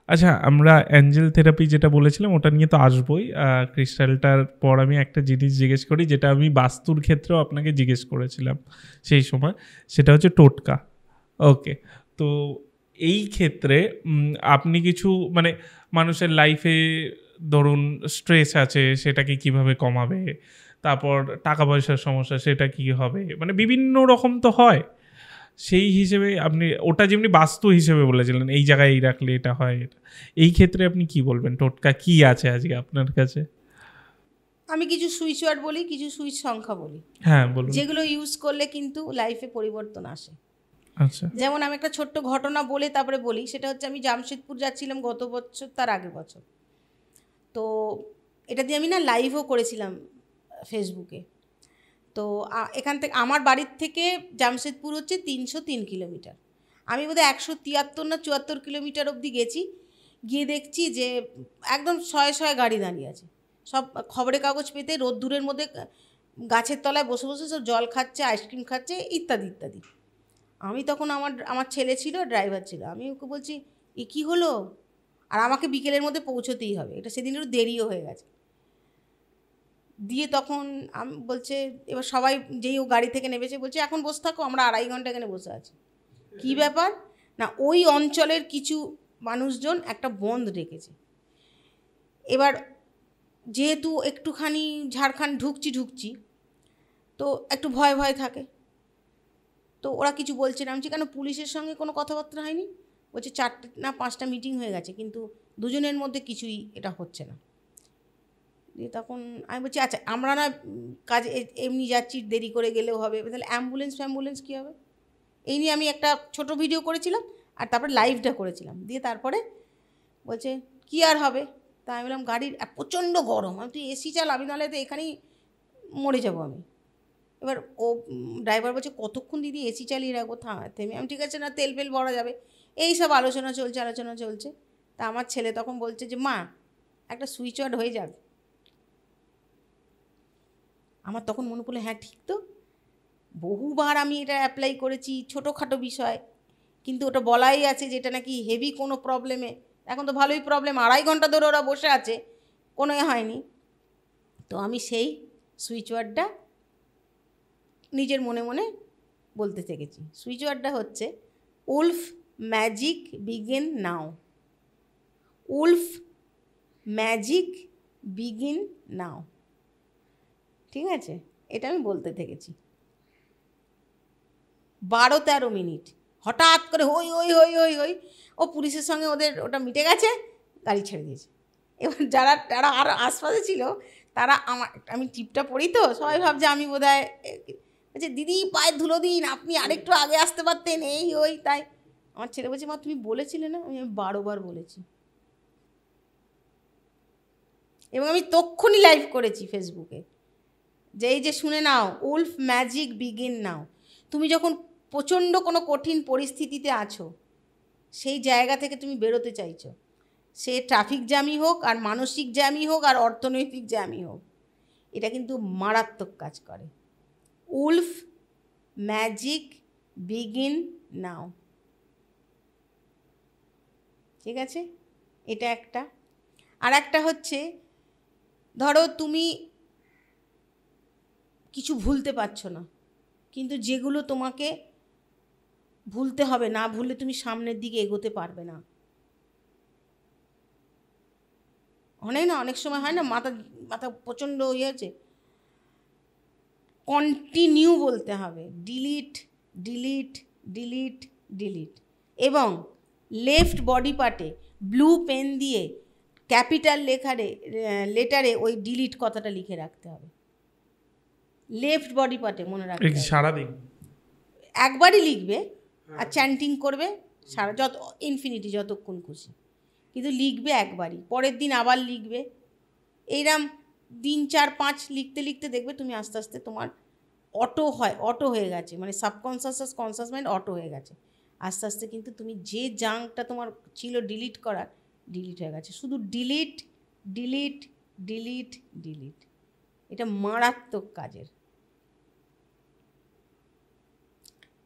আচ্ছা, আমরা Angel therapy যেটা বলেছিলাম ওটা নিয়ে তো আসবোই। ক্রিস্টালটার পর আমি একটা জিনিস জিজ্ঞেস করি, যেটা আমি বাস্তুর ক্ষেত্রেও আপনাকে জিজ্ঞেস করেছিলাম সেই সময়, সেটা হচ্ছে টোটকা। ওকে, তো এই ক্ষেত্রে আপনি কিছু মানে মানুষের লাইফে ধরুন স্ট্রেস আছে, সেটাকে কিভাবে কমাবে, তারপর টাকা পয়সার সমস্যা সেটা কি হবে, মানে বিভিন্ন রকম তো হয়। সেই হিসেবে আপনি ওটা যেমনি বাস্তু হিসেবে বলেছিলেন এই জায়গায় এই রাখলে এটা হয়, এটা এই ক্ষেত্রে আপনি কি বলবেন, টোটকা কি আছে আজকে আপনার কাছে? আমি কিছু সুইচ ওয়ার্ড বলি, কিছু সুইচ সংখ্যা বলি, হ্যাঁ বলুন। যেগুলো ইউজ করলে কিন্তু লাইফে পরিবর্তন আসে। আচ্ছা। যেমন আমি একটা ছোট্ট ঘটনা বলে তারপরে বলি, সেটা হচ্ছে আমি জামশেদপুর যাচ্ছিলাম গত বছর, তার আগের বছর। তো এটা দিয়ে আমি না লাইভও করেছিলাম ফেসবুকে। তো এখান থেকে আমার বাড়ির থেকে জামশেদপুর হচ্ছে 303 কিলোমিটার। আমি বোধহয় 173 না 74 কিলোমিটার অবধি গেছি। গিয়ে দেখছি যে একদম শয়ে শয়ে গাড়ি দাঁড়িয়ে আছে, সব খবরের কাগজ পেতে রোদ্দুরের মধ্যে গাছের তলায় বসে বসে সব জল খাচ্ছে, আইসক্রিম খাচ্ছে, ইত্যাদি ইত্যাদি। আমি তখন আমার ছেলে ছিল, ড্রাইভার ছিল, আমি ওকে বলছি এ কী হলো, আর আমাকে বিকেলের মধ্যে পৌঁছতেই হবে, এটা সেদিন একটু দেরিও হয়ে গেছে। দিয়ে তখন আমি বলছে, এবার সবাই যেই ও গাড়ি থেকে নেমেছে বলছে এখন বসে থাকো, আমরা 2.5 ঘন্টা এখানে বসে আছি। কী ব্যাপার না, ওই অঞ্চলের কিছু মানুষজন একটা বন্ধ রেখেছে। এবার যেহেতু একটুখানি ঝাড়খণ্ড ঢুকছি তো একটু ভয় ভয় থাকে, তো ওরা কিছু বলছে না। আমি কেন পুলিশের সঙ্গে কোনো কথাবার্তা হয়নি? বলছে 4টে না 5টা মিটিং হয়ে গেছে, কিন্তু দুজনের মধ্যে কিছুই এটা হচ্ছে না। দিয়ে তখন আমি বলছি আচ্ছা আমরা না কাজে এমনি যাচ্ছি, দেরি করে গেলেও হবে, তাহলে অ্যাম্বুলেন্স কী হবে? এই নিয়ে আমি একটা ছোট ভিডিও করেছিলাম আর তারপরে লাইভটা করেছিলাম। দিয়ে তারপরে বলছে কী আর হবে? তা আমি বললাম গাড়ির প্রচণ্ড গরম, আমি তুই এসি চালাবি, নাহলে তো এখানেই মরে যাবো আমি। এবার ও ড্রাইভার বলছে কতক্ষণ দিদি এসি চালিয়ে রাখবো থেমে? আমি ঠিক আছে না, তেল ফেল ভরা যাবে, এই সব আলোচনা চলছে। তা আমার ছেলে তখন বলছে যে মা একটা সুইচ ওয়ার্ড হয়ে যাক। আমার তখন মনে পড়লো হ্যাঁ ঠিক তো, বহুবার আমি এটা অ্যাপ্লাই করেছি ছোটোখাটো বিষয়, কিন্তু ওটা বলাই আছে যে এটা নাকি হেভি কোনো প্রবলেমে। এখন তো ভালোই প্রবলেম, 2.5 ঘন্টা ধরে ওরা বসে আছে, কোনো হয়নি। তো আমি সেই সুইচ ওয়ার্ডটা নিজের মনে মনে বলতে থেকেছি। সুইচ ওয়ার্ডটা হচ্ছে উলফ ম্যাজিক বিগিন নাও। উলফ ম্যাজিক বিগিন নাও, ঠিক আছে? এটা আমি বলতে থেকেছি 12-13 মিনিট। হঠাৎ করে হই হই হই হই হই, ও পুলিশের সঙ্গে ওদের ওটা মিটে গেছে, গাড়ি ছেড়ে দিয়েছে। এবার যারা আর আশপাশে ছিল তারা আমি টিপটা পড়ি তো, সবাই ভাবছে আমি বোধহয় বলছে দিদি পায়ের ধুলো দিন, আপনি আরেকটু আগে আসতে পারতেন, এই ওই তাই। আমার ছেলে বলছে মা তুমি বলেছিলে না? আমি 12 বার বলেছি, এবং আমি তক্ষুনি লাইভ করেছি ফেসবুকে যে এই যে শুনে নাও, উলফ ম্যাজিক বিগিন নাও। তুমি যখন প্রচণ্ড কোনো কঠিন পরিস্থিতিতে আছো, সেই জায়গা থেকে তুমি বেরোতে চাইছো, সে ট্রাফিক জ্যামই হোক, আর মানসিক জ্যামই হোক, আর অর্থনৈতিক জ্যামই হোক, এটা কিন্তু মারাত্মক কাজ করে। উলফ ম্যাজিক বিগিন নাও, ঠিক আছে? এটা একটা। আর একটা হচ্ছে, ধরো তুমি কিছু ভুলতে পারছো না, কিন্তু যেগুলো তোমাকে ভুলতে হবে, না ভুললে তুমি সামনের দিকে এগোতে পারবে না। অনেক সময় হয় না, মাথা মাথা প্রচণ্ড ইয়ে আছে, কন্টিনিউ বলতে হবে, ডিলিট ডিলিট ডিলিট ডিলিট। এবং লেফট বডি পার্টে ব্লু পেন দিয়ে ক্যাপিটাল লেটারে ওই ডিলিট কথাটা লিখে রাখতে হবে। লেফট বডি পার্টে মনে রাখতে হবে। সারাদিন একবারই লিখবে আর চ্যান্টিং করবে সারা ইনফিনিটি যতক্ষণ খুশি, কিন্তু লিখবে একবারই, পরের দিন আবার লিখবে। এইরকম 3, 4, 5 লিখতে লিখতে দেখবে তুমি আস্তে আস্তে তোমার অটো হয়ে গেছে, মানে সাবকনসিয়াস কনসিয়াস মাইন্ড অটো হয়ে গেছে। আস্তে আস্তে কিন্তু তুমি যে জাঙ্কটা তোমার ছিল ডিলিট করার, ডিলিট হয়ে গেছে। শুধু ডিলিট ডিলিট ডিলিট ডিলিট, এটা মারাত্মক কাজের।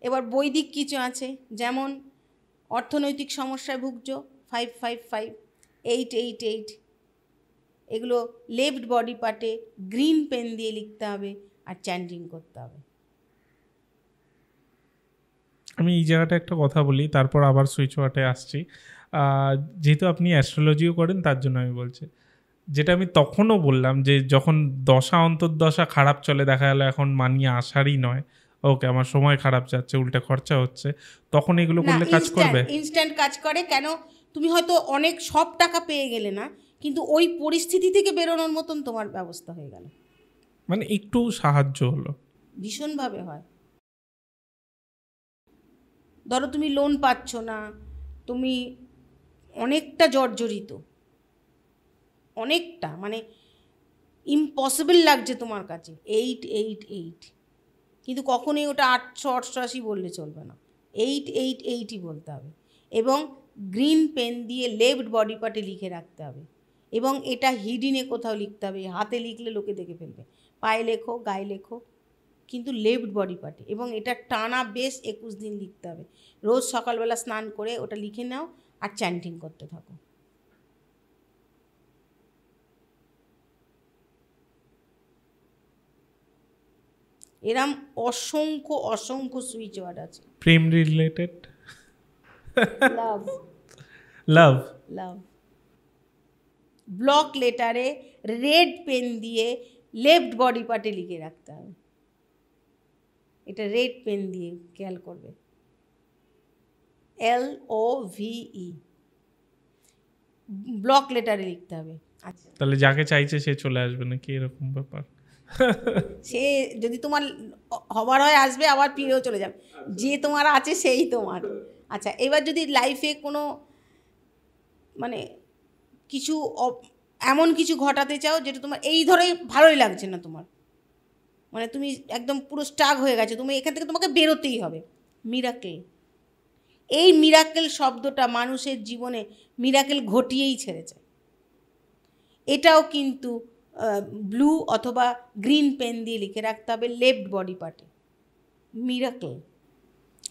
এবার বৈদিক কিছু আছে, যেমন অর্থনৈতিক সমস্যায় ভুগছো, 555 888 এগুলো লেফট বডি পার্টে গ্রিন পেন দিয়ে লিখতে হবে আর চ্যান্টিং করতে হবে। আমি এই জায়গাটা একটা কথা বলি, তারপর আবার সুইচ ওয়ার্ডে আসছি। যেহেতু আপনি অ্যাস্ট্রোলজিও করেন তার জন্য আমি বলছি, যেটা আমি তখনও বললাম যে যখন দশা অন্তর্দশা খারাপ চলে, দেখা গেল এখন মানিয়ে আসারই নয়, ওকে আমার সময় খারাপ যাচ্ছে, উল্টে খরচা হচ্ছে, তখন এগুলো করলে কাজ করবে? ইনস্ট্যান্ট কাজ করে। কেন? তুমি হয়তো অনেক সব টাকা পেয়ে গেলে না, কিন্তু ওই পরিস্থিতি থেকে বেরোনোর মতন তোমার ব্যবস্থা হয়ে গেল, মানে একটু সাহায্য হলো। ভীষণভাবে হয়। ধরো তুমি লোন পাচ্ছ না, তুমি অনেকটা জর্জরিত, অনেকটা মানে ইম্পসিবল লাগছে তোমার কাছে, 888, কিন্তু কখনোই ওটা 888 বললে চলবে না, 888ই বলতে হবে। এবং গ্রিন পেন দিয়ে লেফট বডি পার্টে লিখে রাখতে হবে, এবং এটা হিডিনে কোথাও লিখতে হবে, হাতে লিখলে লোকে দেখে ফেলবে, পায়ে লেখো, গায়ে লেখো, কিন্তু লেফট বডি পার্টে। এবং এটা টানা বেশ 21 দিন লিখতে হবে। রোজ সকালবেলা স্নান করে ওটা লিখে নাও আর চ্যান্টিং করতে থাকো। এরম অসংখ্য অসংখ্য সুইচ ওয়ার্ড আছে। প্রেম রিলেটেড, লাভ, লাভ, লাভ। ব্লক লেটারে রেড পেন দিয়ে লেফট বডি পার্টে লিখে রাখতে হবে, এটা রেড পেন দিয়ে খেয়াল করবে, LOVE, ব্লক লেটারে লিখতে হবে। আচ্ছা, তাহলে যাকে চাইছে সে চলে আসবে নাকি, এরকম ব্যাপার? সে যদি তোমার হবার হয় আসবে, আবার ফিরেও চলে যাবে, যে তোমার আছে সেই তোমার। আচ্ছা, এবার যদি লাইফে কোনো মানে কিছু এমন কিছু ঘটাতে চাও যেটা তোমার এই ধরে ভালোই লাগছে না তোমার, মানে তুমি একদম পুরো স্টাক হয়ে গেছে, তুমি এখান থেকে তোমাকে বেরোতেই হবে, মিরাকেল। এই মিরাকেল শব্দটা মানুষের জীবনে মিরাকেল ঘটিয়েই ছেড়েছে। এটাও কিন্তু ব্লু অথবা গ্রিন পেন দিয়ে লিখে রাখতে হবে লেফট বডি পার্টে, মিরাকেল।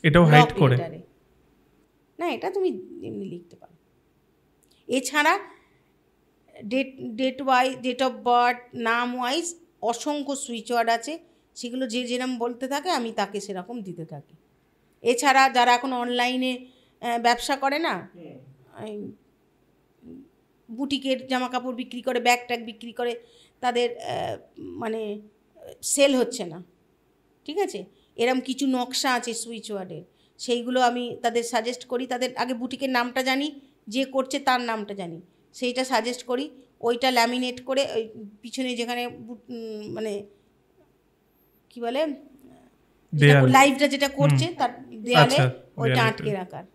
এটাও হাইড করে না, এটা তুমি এমনি লিখতে পারো। এছাড়া ডেট অফ বার্থ, নাম ওয়াইজ অসংখ্য সুইচ ওয়ার্ড আছে, সেগুলো যে যেরকম বলতে থাকে আমি তাকে সেরকম দিতে থাকি। এছাড়া যারা এখন অনলাইনে ব্যবসা করে না, বুটিকের জামা কাপড় বিক্রি করে, ব্যাগ ট্যাগ বিক্রি করে, তাদের মানে সেল হচ্ছে না, ঠিক আছে, এরম কিছু নকশা আছে সুইচ ওয়ার্ডের, সেইগুলো আমি তাদের সাজেস্ট করি। তাদের আগে বুটিকের নামটা জানি, যে করছে তার নামটা জানি, সেইটা সাজেস্ট করি, ওইটা ল্যামিনেট করে ওই পিছনে যেখানে মানে কি বলে লাইভটা যেটা করছে তার দেয়ালে ওইটা আটকে রাখার,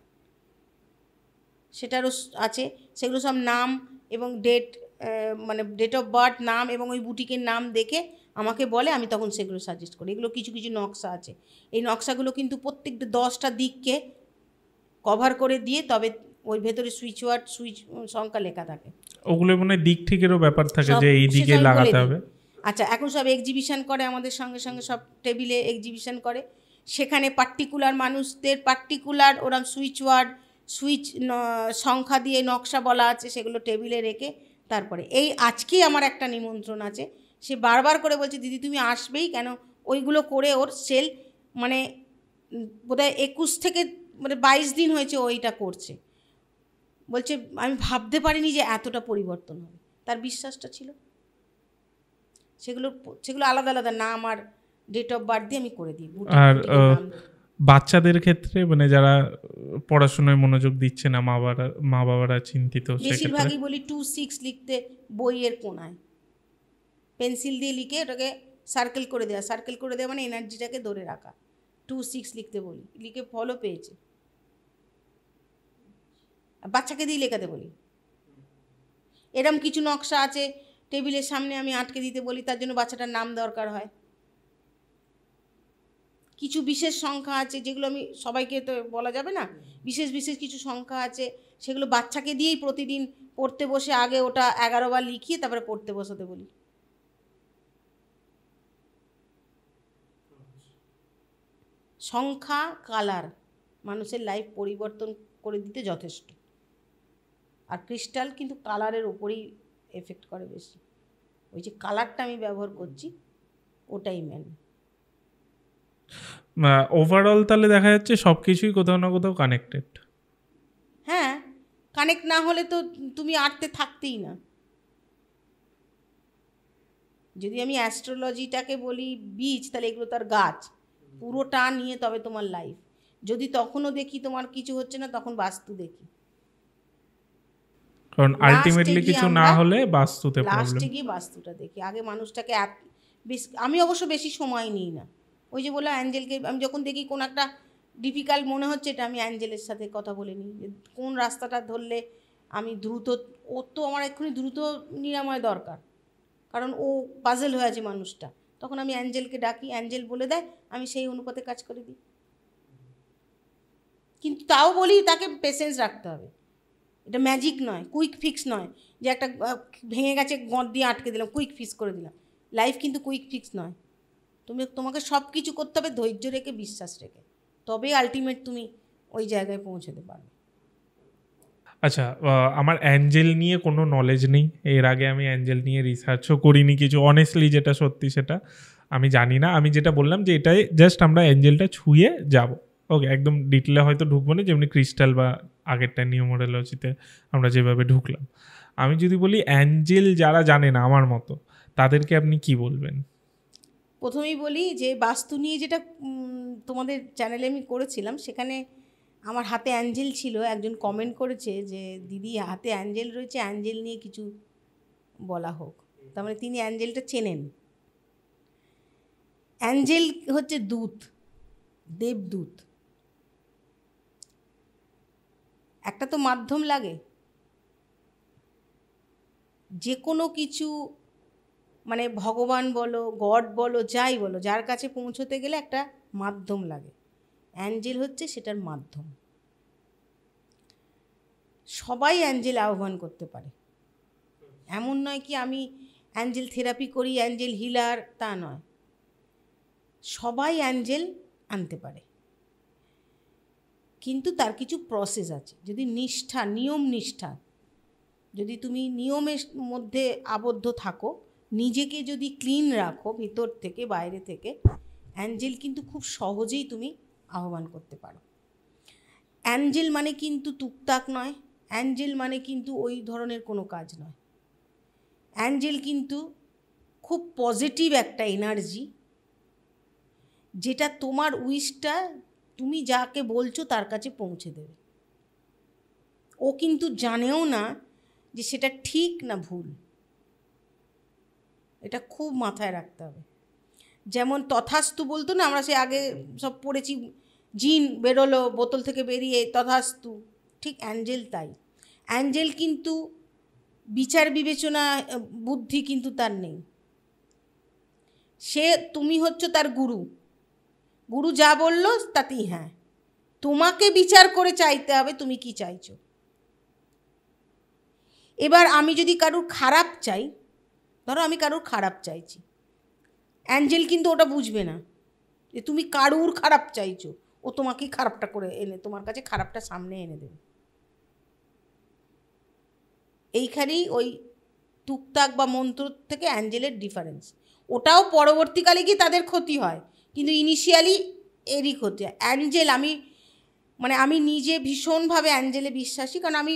সেটারও আছে। সেগুলো সব নাম এবং ডেট, মানে ডেট অফ বার্থ, নাম এবং ওই বুটিকের নাম দেখে আমাকে বলে, আমি তখন সেগুলো সাজেস্ট করি। এগুলো কিছু কিছু নকশা আছে, এই নকশাগুলো কিন্তু প্রত্যেকটা 10টা দিককে কভার করে দিয়ে তবে ওই ভেতরে সুইচ ওয়ার্ড, সুইচ সংখ্যা লেখা থাকে। ওগুলো মানে দিক থেকেরও ব্যাপার থাকে যে এই দিকে লাগাতে হবে। আচ্ছা, এখন সব এক্সিবিশন করে, আমাদের সঙ্গে সঙ্গে সব টেবিলে এক্সিবিশন করে, সেখানে পার্টিকুলার মানুষদের পার্টিকুলার ওরকম সুইচ ওয়ার্ড, সুইচ সংখ্যা দিয়ে নকশা বলা আছে, সেগুলো টেবিলে রেখে তারপরে এই আজকেই আমার একটা নিমন্ত্রণ আছে, সে বারবার করে বলছে দিদি তুমি আসবেই, কেন ওইগুলো করে ওর সেল মানে বোধহয় 21 থেকে মানে 22 দিন হয়েছে ওইটা করছে। বলছে আমি ভাবতে পারিনি যে এতটা পরিবর্তন হবে, তার বিশ্বাসটা ছিল। সেগুলো আলাদা আলাদা নাম আর ডেট অফ বার্থ দিয়ে আমি করে দিই। আর বাচ্চাদের ক্ষেত্রে মানে যারা পড়াশোনায় মনোযোগ দিচ্ছে না, মা বাবারা চিন্তিত, বেশিরভাগই বলি 26 লিখতে, বইয়ের কোনায় পেন্সিল দিয়ে লিখে ওটাকে সার্কেল করে দেওয়া। সার্কেল করে দেওয়া মানে এনার্জিটাকে ধরে রাখা। 26 লিখতে বলি, লিখে ফলও পেয়েছে। বাচ্চাকে দিয়ে লেখাতে বলি। এরম কিছু নকশা আছে টেবিলের সামনে আমি আটকে দিতে বলি, তার জন্য বাচ্চাটার নাম দরকার হয়। কিছু বিশেষ সংখ্যা আছে যেগুলো আমি সবাইকে তো বলা যাবে না, বিশেষ বিশেষ কিছু সংখ্যা আছে, সেগুলো বাচ্চাকে দিয়েই প্রতিদিন পড়তে বসে আগে ওটা 11 বার লিখিয়ে তারপরে পড়তে বসাতে বলি। সংখ্যা, কালার মানুষের লাইফ পরিবর্তন করে দিতে যথেষ্ট। আর ক্রিস্টাল কিন্তু কালারের ওপরেই এফেক্ট করে বেশি, ওই যে কালারটা আমি ব্যবহার করছি ওটাই মেন। ওভারঅল তাহলে দেখা যাচ্ছে সব কিছুই কোথাও না কোথাও কানেক্টেড। হ্যাঁ, কানেক্ট না হলে তো তুমি আর্টে থাকতেই না। যদি আমি অ্যাস্ট্রোলজিটাকে বলি বীজ, তাহলে এগুলো তার গাছ, পুরোটা নিয়ে তবে তোমার লাইফ। যদি তখনও দেখি তোমার কিছু হচ্ছে না, তখন বাস্তু দেখি। কারণ আলটিমেটলি কিছু না হলে বাস্তুতে প্রবলেম। লাস্টে গিয়ে বাস্তুটা দেখি, আগে মানুষটাকে আমি অবশ্য বেশি সময় নিই না। ওই যে বললাম অ্যাঞ্জেলকে আমি যখন দেখি কোন একটা ডিফিকাল্ট মনে হচ্ছে, এটা আমি অ্যাঞ্জেলের সাথে কথা বলে নিই, কোন রাস্তাটা ধরলে আমি দ্রুত, ও তো আমার এক্ষুনি দ্রুত নিরাময় দরকার, কারণ ও পাজেল হয়ে আছে মানুষটা, তখন আমি অ্যাঞ্জেলকে ডাকি, অ্যাঞ্জেল বলে দেয়, আমি সেই অনুপাতে কাজ করে দিই। কিন্তু তাও বলি তাকে পেশেন্স রাখতে হবে, এটা ম্যাজিক নয়, কুইক ফিক্স নয় যে একটা ভেঙে গেছে গঁদ দিয়ে আটকে দিলাম, কুইক ফিক্স করে দিলাম। লাইফ কিন্তু কুইক ফিক্স নয়, তোমাকে সব কিছু করতে হবে ধৈর্য রেখে, বিশ্বাস রেখে, তবেই আলটিমেট তুমি ওই জায়গায় পৌঁছতে পারবে। আচ্ছা, আমার অ্যাঞ্জেল নিয়ে কোনো নলেজ নেই, এর আগে আমি অ্যাঞ্জেল নিয়ে রিসার্চও করিনি কিছু, অনেস্টলি যেটা সত্যি সেটা আমি জানি না। আমি যেটা বললাম যে এটাই জাস্ট আমরা অ্যাঞ্জেলটা ছুঁয়ে যাব, ওকে, একদম ডিটেলে হয়তো ঢুকবো না, যেমনি ক্রিস্টাল বা আগেরটা নিউমোরোলজিতে আমরা যেভাবে ঢুকলাম। আমি যদি বলি অ্যাঞ্জেল যারা জানে না আমার মতো, তাদেরকে আপনি কি বলবেন? প্রথমেই বলি যে বাস্তু নিয়ে যেটা তোমাদের চ্যানেলে আমি করেছিলাম, সেখানে আমার হাতে অ্যাঞ্জেল ছিল, একজন কমেন্ট করেছে যে দিদি হাতে অ্যাঞ্জেল রয়েছে, অ্যাঞ্জেল নিয়ে কিছু বলা হোক। তার মানে তিনি অ্যাঞ্জেলটা চেনেন। অ্যাঞ্জেল হচ্ছে দূত, দেবদূত। একটা তো মাধ্যম লাগে, যে কোনো কিছু মানে ভগবান বলো, গড বলো, যাই বলো, যার কাছে পৌঁছতে গেলে একটা মাধ্যম লাগে, অ্যাঞ্জেল হচ্ছে সেটার মাধ্যম। সবাই অ্যাঞ্জেল আহ্বান করতে পারে, এমন নয় কি আমি অ্যাঞ্জেল থেরাপি করি, অ্যাঞ্জেল হিলার, তা নয়। সবাই অ্যাঞ্জেল আনতে পারে, কিন্তু তার কিছু প্রসেস আছে। যদি নিষ্ঠা, নিয়ম নিষ্ঠা, যদি তুমি নিয়মের মধ্যে আবদ্ধ থাকো, নিজেকে যদি ক্লিন রাখো ভিতর থেকে বাইরে থেকে, অ্যাঞ্জেল কিন্তু খুব সহজেই তুমি আহ্বান করতে পারো। অ্যাঞ্জেল মানে কিন্তু টুকটাক নয়, অ্যাঞ্জেল মানে কিন্তু ওই ধরনের কোনো কাজ নয়। অ্যাঞ্জেল কিন্তু খুব পজিটিভ একটা এনার্জি, যেটা তোমার উইশটা তুমি যাকে বলছো তার কাছে পৌঁছে দেবে। ও কিন্তু জানেও না যে সেটা ঠিক না ভুল, এটা খুব মাথায় রাখতে হবে। যেমন তথাস্তু বলতো না, আমরা সে আগে সব পড়েছি, জিন বেরোলো বোতল থেকে বেরিয়ে তথাস্তু, ঠিক অ্যাঞ্জেল তাই। অ্যাঞ্জেল কিন্তু বিচার বিবেচনা বুদ্ধি কিন্তু তার নেই, সে তুমি হচ্ছ তার গুরু, গুরু যা বললো তাতেই হ্যাঁ, তোমাকে বিচার করে চাইতে হবে তুমি কি চাইছো। এবার আমি যদি কারুর খারাপ চাই, ধরো আমি কারুর খারাপ চাইছি, অ্যাঞ্জেল কিন্তু ওটা বুঝবে না যে তুমি কারুর খারাপ চাইছো, ও তোমাকে খারাপটা করে এনে তোমার কাছে খারাপটা সামনে এনে দেবে। এইখানেই ওই টুকটাক বা মন্ত্র থেকে অ্যাঞ্জেলের ডিফারেন্স। ওটাও পরবর্তীকালে গিয়ে তাদের ক্ষতি হয়, কিন্তু ইনিশিয়ালি এরই ক্ষতি হয়। অ্যাঞ্জেল আমি নিজে ভীষণভাবে অ্যাঞ্জেলে বিশ্বাসী, কারণ আমি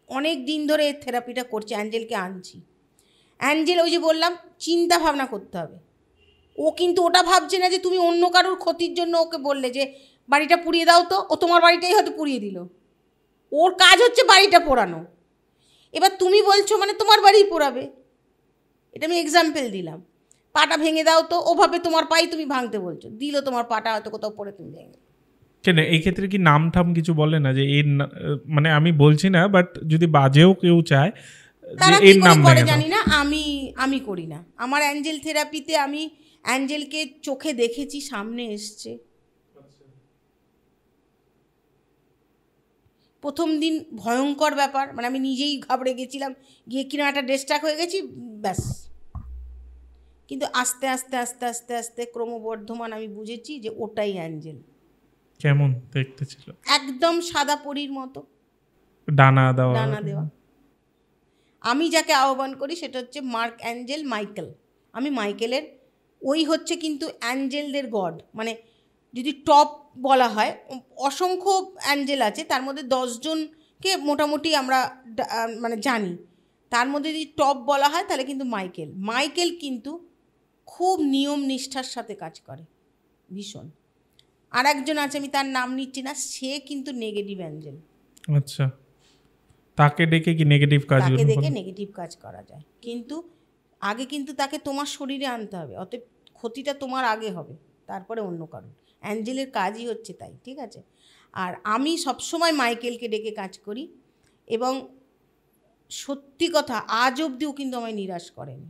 অনেক দিন ধরে এর থেরাপিটা করছি, অ্যাঞ্জেলকে আনছি। অ্যাঞ্জেল ওই যে বললাম চিন্তা ভাবনা করতে হবে, ও কিন্তু ওটা ভাবছে না যে তুমি অন্য কারোর ক্ষতির জন্য ওকে বললে যে বাড়িটা পুড়িয়ে দাও, তো ও তোমার বাড়িটাই হয়তো পুড়িয়ে দিল, ওর কাজ হচ্ছে বাড়িটা পোড়ানো। এবার তুমি বলছো মানে তোমার বাড়িই পোড়াবে, এটা আমি এক্সাম্পল দিলাম। পাটা ভেঙে দাও, তো ওভাবে তোমার পাই তুমি ভাঙতে বলছো, দিল তোমার পাটা হয়তো কোথাও পড়ে তুমি ভেঙে। কেন এই ক্ষেত্রে কি নাম ঠাম কিছু বলে না যে এর মানে আমি বলছি না, বাট যদি বাজেও কেউ চায় তারা কি করে করে জানি না, আমি করি না। আমার অ্যাঞ্জেল থেরাপিতে আমি অ্যাঞ্জেলকে চোখে দেখেছি, সামনে এসছে। প্রথম দিন ভয়ঙ্কর ব্যাপার, মানে আমি নিজেই ঘাবড়ে গেছিলাম, গিয়ে কিনা একটা ডিস্ট্রাক হয়ে গেছি, ব্যাস। কিন্তু আস্তে আস্তে আস্তে আস্তে আস্তে ক্রমবর্ধমান আমি বুঝেছি যে ওটাই অ্যাঞ্জেল। কেমন দেখতে ছিল? একদম সাদা পরীর মতো, ডানা দেওয়া। ডানা দেওয়া। আমি যাকে আহ্বান করি সেটা হচ্ছে মার্ক অ্যাঞ্জেল মাইকেল। আমি মাইকেলের, ওই হচ্ছে কিন্তু অ্যাঞ্জেলদের গড। মানে যদি টপ বলা হয়, অসংখ্য অ্যাঞ্জেল আছে, তার মধ্যে 10 জনকে মোটামুটি আমরা মানে জানি। তার মধ্যে যদি টপ বলা হয় তাহলে কিন্তু মাইকেল কিন্তু খুব নিয়ম নিষ্ঠার সাথে কাজ করে, ভীষণ। আর একজন আছে, আমি তার নাম নিচ্ছি না, সে কিন্তু নেগেটিভ অ্যাঞ্জেল। আচ্ছা, তাকে ডেকে কি নেগেটিভ কাজগুলো তাকে দেখে নেগেটিভ কাজ করা যায়, কিন্তু আগে কিন্তু তাকে তোমার শরীরে আনতে হবে, অতএব ক্ষতিটা তোমার আগে হবে, তারপরে অন্য কারণ। অ্যাঞ্জেলের কাজই হচ্ছে তাই, ঠিক আছে। আর আমি সবসময় মাইকেলকে ডেকে কাজ করি, এবং সত্যি কথা আজ অবধিও কিন্তু আমায় নিরাশ করেনি।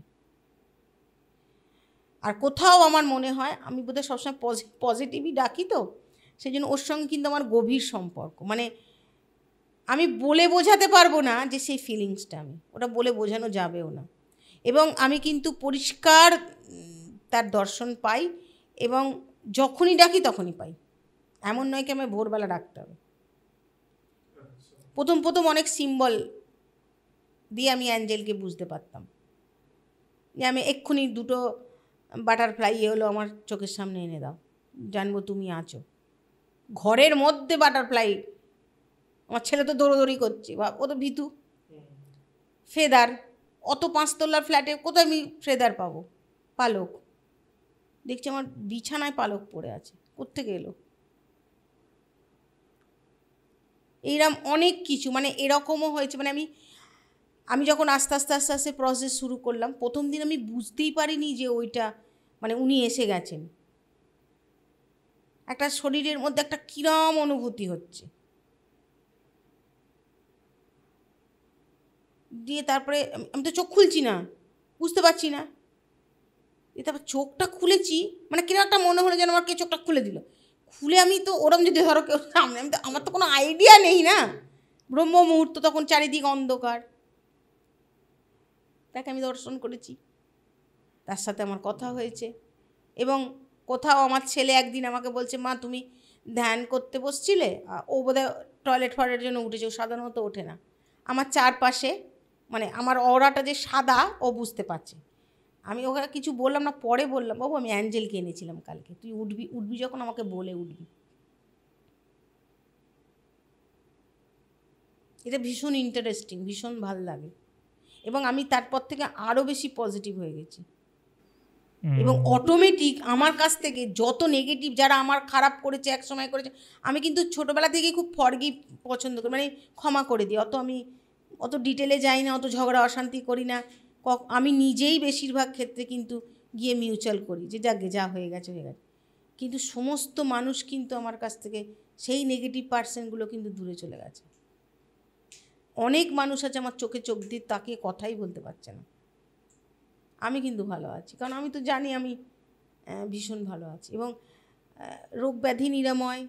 আর কোথাও আমার মনে হয় আমি বোধহয় সবসময় পজিটিভই ডাকি, তো সেই জন্য ওর সঙ্গে কিন্তু আমার গভীর সম্পর্ক। মানে আমি বলে বোঝাতে পারবো না যে সেই ফিলিংসটা, আমি ওটা বলে বোঝানো যাবেও না। এবং আমি কিন্তু পরিষ্কার তার দর্শন পাই, এবং যখনই ডাকি তখনই পাই। এমন নয় কি আমায় ভোরবেলা ডাকতে হবে। প্রথম অনেক সিম্বল দিয়ে আমি অ্যাঞ্জেলকে বুঝতে পারতাম, যে আমি এক্ষুনি 2টো বাটারফ্লাই হলো আমার চোখের সামনে এনে দাও, জানবো তুমি আছো। ঘরের মধ্যে বাটারফ্লাই, আমার ছেলে তো দৌড়োদৌড়ি করছে, বা ও তো ভীতু। ফেদার, অত 5 তলার ফ্ল্যাটে কোথায় আমি ফেদার পাবো? পালক, দেখছি আমার বিছানায় পালক পড়ে আছে, কোত্থেকে এলো? এইরকম অনেক কিছু, মানে এরকমও হয়েছে। মানে আমি যখন আস্তে আস্তে প্রসেস শুরু করলাম, প্রথম দিন আমি বুঝতেই পারিনি যে ওইটা, মানে উনি এসে গেছেন। একটা শরীরের মধ্যে একটা কিরম অনুভূতি হচ্ছে। দিয়ে তারপরে আমি তো চোখ খুলছি না, বুঝতে পারছি না। দিয়ে তারপর চোখটা খুলেছি, মানে কিরকম একটা মনে হলো যেন আমার কে চোখটা খুলে দিল। খুলে আমি তো ওরম, যদি ধরো কেউ সামনে, আমার তো কোনো আইডিয়া নেই না, ব্রহ্ম মুহূর্ত, তখন চারিদিক অন্ধকার। তাকে আমি দর্শন করেছি, তার সাথে আমার কথা হয়েছে। এবং কোথাও আমার ছেলে একদিন আমাকে বলছে, মা তুমি ধ্যান করতে বসছিলে, ও বোধহয় টয়লেট ফয়লেটের জন্য উঠেছে, ও সাধারণত ওঠে না। আমার চারপাশে, মানে আমার অরাটা যে সাদা ও বুঝতে পারছে। আমি ওখানে কিছু বললাম না, পরে বললাম, বাবু আমি অ্যাঞ্জেলকে এনেছিলাম কালকে, তুই উঠবি যখন আমাকে বলে উঠবি। এটা ভীষণ ইন্টারেস্টিং, ভীষণ ভাল লাগে। এবং আমি তারপর থেকে আরও বেশি পজিটিভ হয়ে গেছি। এবং অটোমেটিক আমার কাছ থেকে যত নেগেটিভ, যারা আমার খারাপ করেছে, এক সময় করেছে, আমি কিন্তু ছোটোবেলা থেকেই খুব ফরগিভ পছন্দ করি, মানে ক্ষমা করে দিই। আমি অত ডিটেলে যাই না, অত ঝগড়া অশান্তি করি না। আমি নিজেই বেশিরভাগ ক্ষেত্রে কিন্তু গিয়ে মিউচুয়াল করি, যে যাকে যা হয়ে গেছে হয়ে গেছে। কিন্তু সমস্ত মানুষ কিন্তু আমার কাছ থেকে, সেই নেগেটিভ পার্সনগুলো কিন্তু দূরে চলে গেছে। অনেক মানুষ আছে আমার চোখে চোখ দিয়ে তাকিয়ে কথাই বলতে পারছে না। আমি কিন্তু ভালো আছি, কারণ আমি তো জানি আমি ভীষণ ভালো আছি। এবং রোগ ব্যাধি নিরাময়,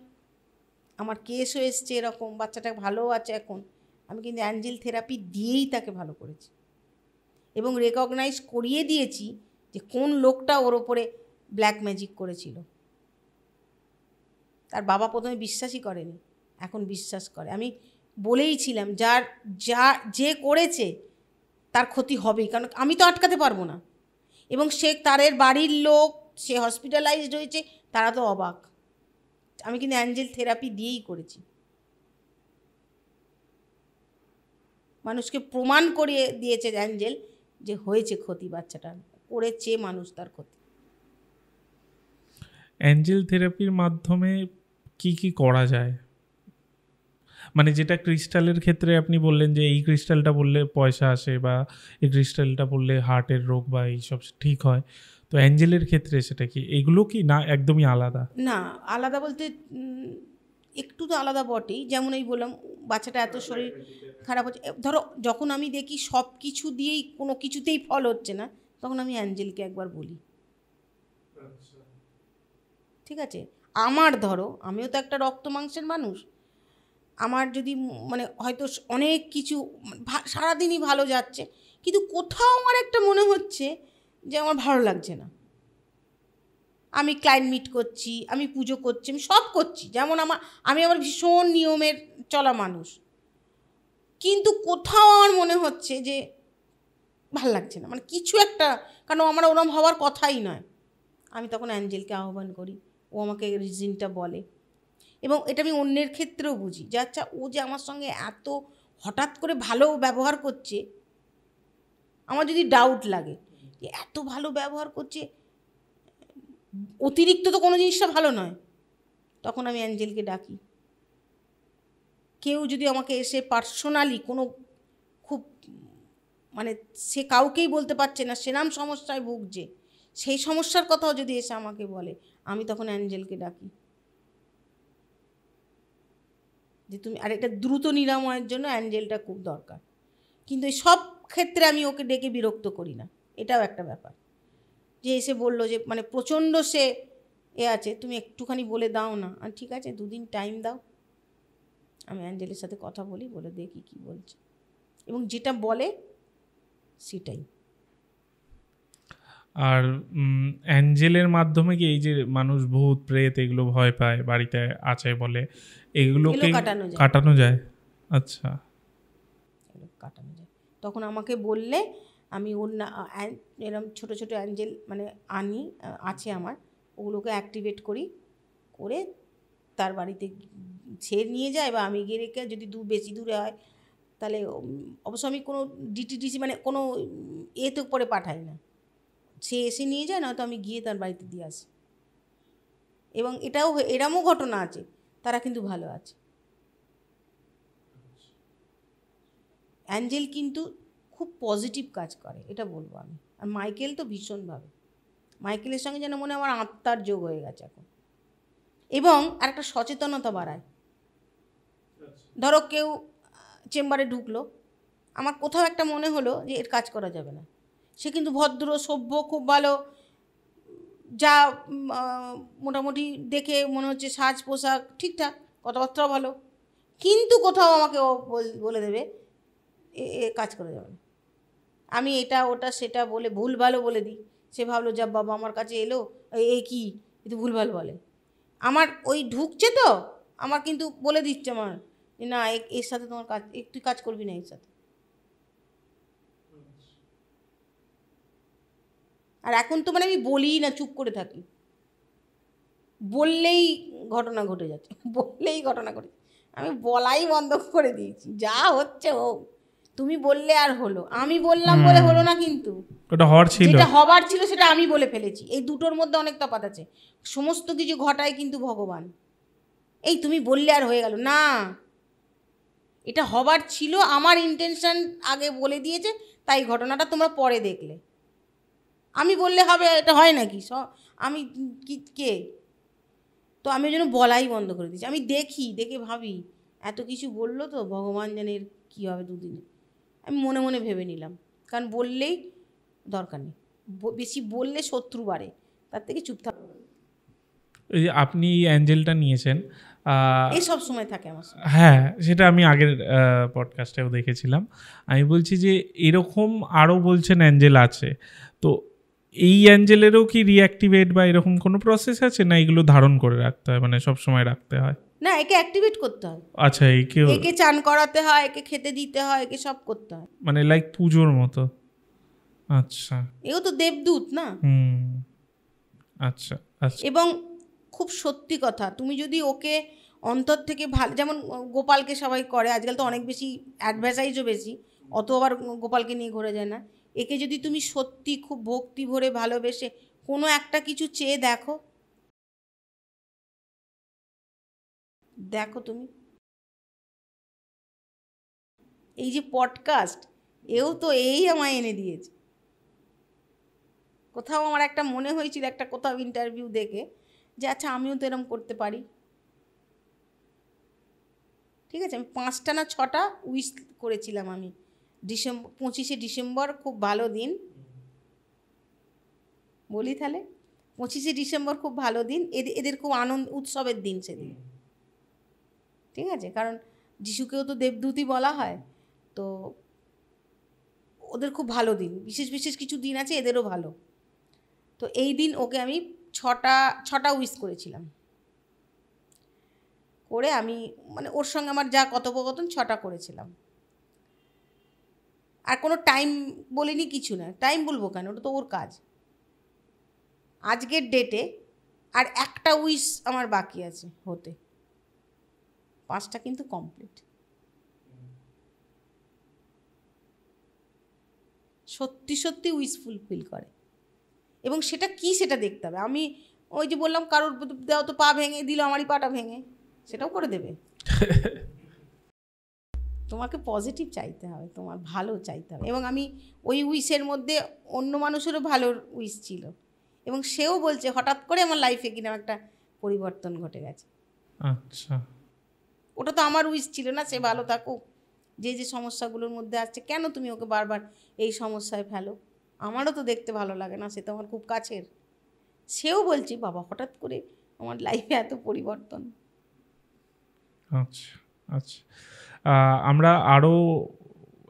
আমার কেসও এসছে এরকম, বাচ্চাটা ভালো আছে এখন, আমি কিন্তু অ্যাঞ্জেল থেরাপি দিয়েই তাকে ভালো করেছি, এবং রেকগনাইজ করিয়ে দিয়েছি যে কোন লোকটা ওর ওপরে ব্ল্যাক ম্যাজিক করেছিল। তার বাবা প্রথমে বিশ্বাসই করেনি, এখন বিশ্বাস করে। আমি বলেইছিলাম যে করেছে তার ক্ষতি হবেই, কারণ আমি তো আটকাতে পারবো না। এবং সে, তারের বাড়ির লোক, সে হসপিটালাইজড হয়েছে, তারা তো অবাক। আমি কিন্তু অ্যাঞ্জেল থেরাপি দিয়েই করেছি, মানুষকে প্রমাণ করিয়ে দিয়েছে অ্যাঞ্জেল যে হয়েছে ক্ষতি, বাচ্চাটার করেছে মানুষ তার ক্ষতি। অ্যাঞ্জেল থেরাপির মাধ্যমে কি কি করা যায়? মানে যেটা ক্রিস্টালের ক্ষেত্রে আপনি বললেন যে এই ক্রিস্টালটা বললে পয়সা আসে, বা এই ক্রিস্টালটা বললে হার্টের রোগ বা এইসব ঠিক হয়, তো অ্যাঞ্জেলের ক্ষেত্রে সেটা কি, এগুলো কি না একদমই আলাদা? না, আলাদা বলতে একটু তো আলাদা বটেই। যেমন এই বললাম, বাচ্চাটা এত শরীর খারাপ হচ্ছে, ধরো যখন আমি দেখি সব কিছু দিয়েই কোনো কিছুতেই ফল হচ্ছে না, তখন আমি অ্যাঞ্জেলকে একবার বলি, ঠিক আছে। আমার ধরো, আমিও তো একটা রক্ত মাংসের মানুষ, আমার যদি মানে হয়তো অনেক কিছু সারাদিনই ভালো যাচ্ছে, কিন্তু কোথাও আমার একটা মনে হচ্ছে যে আমার ভালো লাগছে না। আমি ক্লায়েন্ট মিট করছি, আমি পুজো করছি, আমি সব করছি, যেমন আমি আবার ভীষণ নিয়মের চলা মানুষ, কিন্তু কোথাও আমার মনে হচ্ছে যে ভাল লাগছে না, মানে কিছু একটা, কারণ আমার ওরম হওয়ার কথাই নয়। আমি তখন অ্যাঞ্জেলকে আহ্বান করি, ও আমাকে রিজনটা বলে, এবং এটা আমি অন্যের ক্ষেত্রেও বুঝি যে আচ্ছা ও যে আমার সঙ্গে এত হঠাৎ করে ভালো ব্যবহার করছে, আমার যদি ডাউট লাগে যে এত ভালো ব্যবহার করছে, অতিরিক্ত তো কোনো জিনিসটা ভালো নয়, তখন আমি অ্যাঞ্জেলকে ডাকি। কেউ যদি আমাকে এসে পার্সোনালি কোনো খুব মানে সে কাউকেই বলতে পারছে না, সেরাম সমস্যায় ভুগছে, সেই সমস্যার কথাও যদি এসে আমাকে বলে, আমি তখন অ্যাঞ্জেলকে ডাকি যে তুমি, আর এটা দ্রুত নিরাময়ের জন্য অ্যাঞ্জেলটা খুব দরকার। কিন্তু এই সব ক্ষেত্রে আমি ওকে ডেকে বিরক্ত করি না, এটাও একটা ব্যাপার। যে এসে বললো যে মানে প্রচণ্ড সে আছে, তুমি একটুখানি বলে দাও না, আর ঠিক আছে 2 দিন টাইম দাও, আমি অ্যাঞ্জেলের সাথে কথা বলি, বলে দেখি কী বলছে, এবং যেটা বলে সেটাই। আর অ্যাঞ্জেলের মাধ্যমে কি এই যে মানুষ ভূত প্রেত এগুলো ভয় পায় বাড়িতে আছে বলে, এগুলোকে কাটানো যায়? আচ্ছা, কাটানো যায়। তখন আমাকে বললে আমি ওর না এরকম ছোটো ছোটো অ্যাঞ্জেল মানে আনি, আছে আমার, ওগুলোকে অ্যাক্টিভেট করি, করে তার বাড়িতে সে নিয়ে যায়, বা আমি গিয়ে রেখে, যদি বেশি দূরে হয় তাহলে অবশ্য আমি কোনো ডিটিডিসি মানে কোনো এতে পরে পাঠাই না, সে এসে নিয়ে যায়, নয়তো আমি গিয়ে তার বাড়িতে দিয়ে আসি। এবং এটাও এরমও ঘটনা আছে, তারা কিন্তু ভালো আছে। অ্যাঞ্জেল কিন্তু খুব পজিটিভ কাজ করে, এটা বলবো আমি। আর মাইকেল তো ভীষণভাবে, মাইকেলের সঙ্গে যেন মনে আমার আত্মার যোগ হয়ে গেছে এখন, এবং আর একটা সচেতনতা বাড়ায়। ধরো কেউ চেম্বারে ঢুকলো, আমার কোথাও একটা মনে হলো যে এর কাজ করা যাবে না, সে কিন্তু ভদ্র সভ্য খুব ভালো, যা মোটামুটি দেখে মনে হচ্ছে সাজ পোশাক ঠিকঠাক, কথাবার্তাও ভালো, কিন্তু কোথাও আমাকে ও বলে দেবে এ কাজ করা যাবে না, আমি এটা ওটা সেটা বলে ভুলভালও বলে দিই। সে ভাবলো যা বাবা আমার কাছে এলো, এই কি কিন্তু ভুলভাল বলে, আমার ওই ঢুকছে তো, আমার কিন্তু বলে দিচ্ছে আমার যে না এর সাথে তোমার কাজ, তুই কাজ করবি না এর সাথে। আর এখন তো মানে আমি বলি না, চুপ করে থাকি, বললেই ঘটনা ঘটে যাচ্ছে, বললেই ঘটনা ঘটে, আমি বলাই বন্ধ করে দিয়েছি, যা হচ্ছে হোক, তুমি বললে আর হলো, আমি বললাম বলে হলো না, কিন্তু ওটা হওয়ার ছিল, যেটা হবার ছিল সেটা আমি বলে ফেলেছি। এই দুটোর মধ্যে অনেক তফাৎ আছে। সমস্ত কিছু ঘটায় কিন্তু ভগবান, এই তুমি বললে আর হয়ে গেল না, এটা হবার ছিল, আমার ইন্টেনশন আগে বলে দিয়েছে, তাই ঘটনাটা তোমরা পরে দেখলে, আমি বললে হবে এটা হয় নাকি, আমি কি কে, তো আমি ওই জন্য বলাই বন্ধ করে দিয়েছি। আমি দেখে ভাবি এত কিছু বললো তো ভগবান জানে কী হবে 2 দিনে, আমি মনে মনে ভেবে নিলাম, কারণ বললেই দরকার নেই, বেশি বললে শত্রু বাড়ে, তার থেকে চুপ থাক। এই যে আপনি অ্যাঞ্জেলটা নিয়েছেন, এই সব সময় থাকে আমার সঙ্গে। হ্যাঁ, সেটা আমি আগের পডকাস্টেও দেখেছিলাম। আমি বলছি যে এরকম আরও বলছেন অ্যাঞ্জেল আছে, তো এই অ্যাঞ্জেলেরও কি রিঅ্যাক্টিভেট বা এরকম কোনো প্রসেস আছে, না এগুলো ধারণ করে রাখতে হয়, মানে সব সময় রাখতে হয়? না, একে অ্যাক্টিভেট করতে হয়। আচ্ছা, একে চান করাতে হয়, একে খেতে দিতে হয়, একে সব করতে হয়, মানে লাইক পুজোর মতো? আচ্ছা, এও তো দেবদূত না। আচ্ছা আচ্ছা। এবং খুব সত্যি কথা, তুমি যদি ওকে অন্তর থেকে ভালো, যেমন গোপালকে সবাই করে, আজকাল তো অনেক বেশি অ্যাডভার্টাইজও বেশি, অত আবার গোপালকে নিয়ে ঘুরে যায় না, একে যদি তুমি সত্যি খুব ভক্তি ভরে ভালোবেসে কোনো একটা কিছু চেয়ে দেখো, তুমি এই যে পডকাস্ট, এও তো এই আমায় এনে দিয়েছে। কোথাও আমার একটা মনে হয়েছিল, একটা কোথাও ইন্টারভিউ দেখে, যে আচ্ছা আমিও তো এরকম করতে পারি। ঠিক আছে, আমি 5টা না 6টা উইশ করেছিলাম আমি। 25শে ডিসেম্বর খুব ভালো দিন, বলি তাহলে 25শে ডিসেম্বর খুব ভালো দিন, এদের খুব আনন্দ উৎসবের দিন সেদিন। ঠিক আছে, কারণ যিশুকেও তো দেবদূতই বলা হয়, তো ওদের খুব ভালো দিন, বিশেষ বিশেষ কিছু দিন আছে এদেরও ভালো। তো এই দিন ওকে আমি 6টা উইশ করেছিলাম, করে আমি মানে ওর সঙ্গে আমার যা কথোপকথন 6টা করেছিলাম, আর কোনো টাইম বলিনি, কিছু না। টাইম বলবো কেন, ওটা তো ওর কাজ। আজকের ডেটে আর একটা উইশ আমার বাকি আছে হতে, 5টা কিন্তু কমপ্লিট। সত্যি সত্যি উইশ ফুলফিল করে, এবং সেটা কি সেটা দেখতে হবে। আমি ওই যে বললাম কারোর দেওয়া তো পা ভেঙে দিল, আমারই পাটা ভেঙে, সেটাও করে দেবে। তোমাকে পজিটিভ চাইতে হবে, তোমার ভালো চাইতে হবে। এবং আমি ওই উইশের মধ্যে অন্য মানুষেরও ভালো উইশ ছিল, এবং সেও বলছে হঠাৎ করে আমার লাইফে কিনা একটা পরিবর্তন ঘটে গেছে। আচ্ছা, ওটা তো আমার উইশ ছিল না, সে ভালো থাকুক। যে যে সমস্যাগুলোর মধ্যে আসছে, কেন তুমি ওকে বারবার এই সমস্যায় ফেলো? আমারও তো দেখতে ভালো লাগে না, সে তো আমার খুব কাছের। সেও বলছে বাবা হঠাৎ করে আমার লাইফে এত পরিবর্তন। আচ্ছা, আচ্ছা। আমরা আরও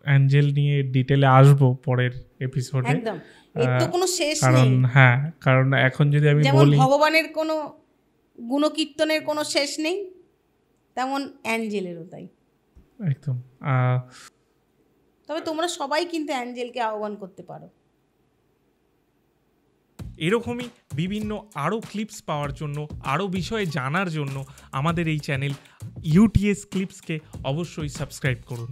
অ্যাঞ্জেল নিয়ে ডিটেলে আসবো পরের এপিসোডে। একদম, এর তো কোনো শেষ কারণ নেই। হ্যাঁ, কারণ এখন যদি আমি যেমন বলি ভগবানের কোনো গুণকীর্তনের কোনো শেষ নেই, তেমন অ্যাঞ্জেলেরও তাই। একদম। তবে তোমরা সবাই কিন্তু অ্যাঞ্জেলকে আহ্বান করতে পারো। এরকমই বিভিন্ন আরও ক্লিপস পাওয়ার জন্য, আরও বিষয়ে জানার জন্য আমাদের এই চ্যানেল ইউটিএস ক্লিপসকে অবশ্যই সাবস্ক্রাইব করুন।